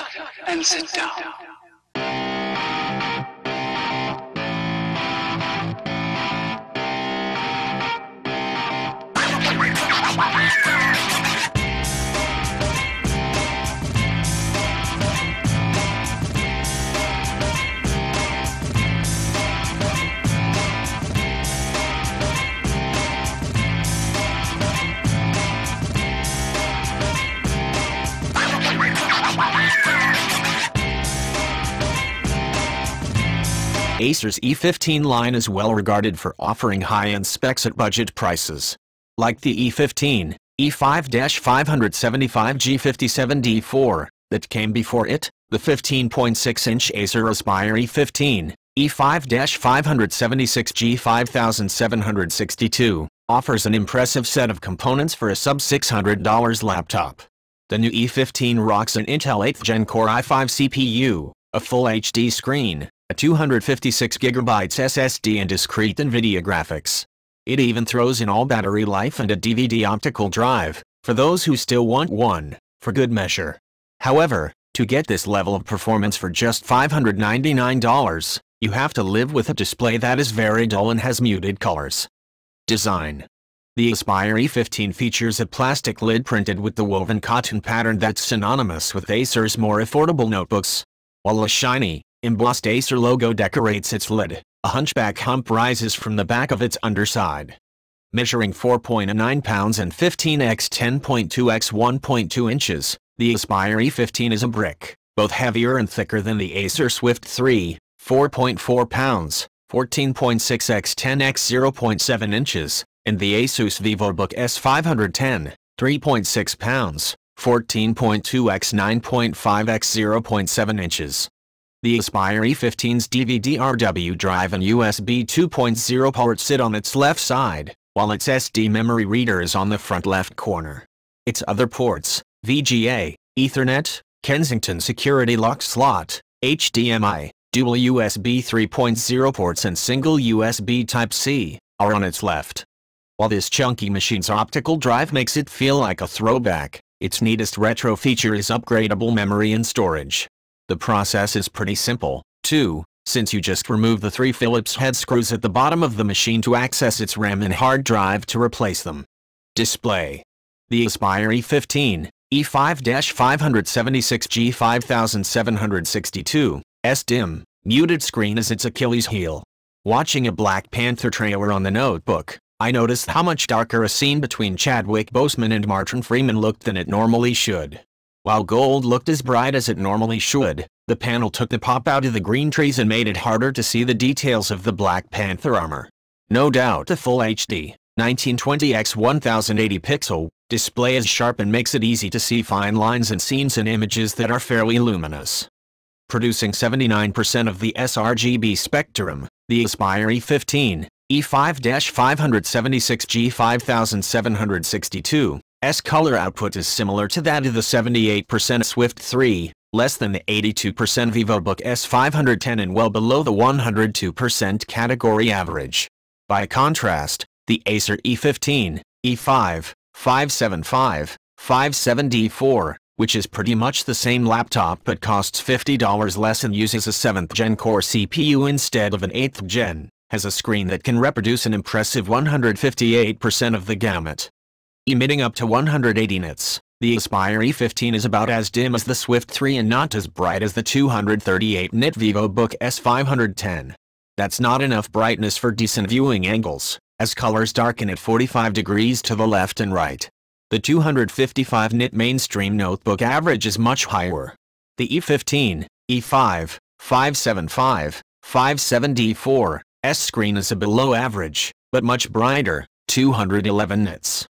up and sit down. Acer's E15 line is well regarded for offering high-end specs at budget prices. Like the E15, E5-575G57D4, that came before it, the 15.6-inch Acer Aspire E15, E5-576G5762, offers an impressive set of components for a sub-$600 laptop. The new E15 rocks an Intel 8th Gen Core i5 CPU, a full HD screen, a 256GB SSD and discrete NVIDIA graphics. It even throws in all battery life and a DVD optical drive, for those who still want one, for good measure. However, to get this level of performance for just $599, you have to live with a display that is very dull and has muted colors. Design. The Aspire E15 features a plastic lid printed with the woven cotton pattern that's synonymous with Acer's more affordable notebooks. While a shiny, embossed Acer logo decorates its lid, a hunchback hump rises from the back of its underside. Measuring 4.9 pounds and 15 x 10.2 x 1.2 inches, the Aspire E15 is a brick, both heavier and thicker than the Acer Swift 3, 4.4 pounds, 14.6 x 10 x 0.7 inches, and the Asus VivoBook S510, 3.6 pounds, 14.2 x 9.5 x 0.7 inches. The Aspire E15's DVD-RW drive and USB 2.0 port sit on its left side, while its SD memory reader is on the front left corner. Its other ports, VGA, Ethernet, Kensington security lock slot, HDMI, dual USB 3.0 ports and single USB Type-C, are on its left. While this chunky machine's optical drive makes it feel like a throwback, its neatest retro feature is upgradable memory and storage. The process is pretty simple, too, since you just remove the 3 Phillips head screws at the bottom of the machine to access its RAM and hard drive to replace them. Display. The Aspire E15, E5-576G5762, SDIMM, muted screen is its Achilles heel. Watching a Black Panther trailer on the notebook, I noticed how much darker a scene between Chadwick Boseman and Martin Freeman looked than it normally should. While gold looked as bright as it normally should, the panel took the pop out of the green trees and made it harder to see the details of the Black Panther armor. No doubt the Full HD, 1920x1080 pixel, display is sharp and makes it easy to see fine lines and scenes in images that are fairly luminous. Producing 79% of the sRGB spectrum, the Aspire E15, E5-576G5762, S color output is similar to that of the 78% Swift 3, less than the 82% VivoBook S510 and well below the 102% category average. By contrast, the Acer E15, E5-575-57D4, which is pretty much the same laptop but costs $50 less and uses a 7th Gen Core CPU instead of an 8th Gen, has a screen that can reproduce an impressive 158% of the gamut. Emitting up to 180 nits, the Aspire E15 is about as dim as the Swift 3 and not as bright as the 238-nit VivoBook S510. That's not enough brightness for decent viewing angles, as colors darken at 45 degrees to the left and right. The 255-nit mainstream notebook average is much higher. The E15, E5-575-57D4, S screen is a below average, but much brighter, 211 nits.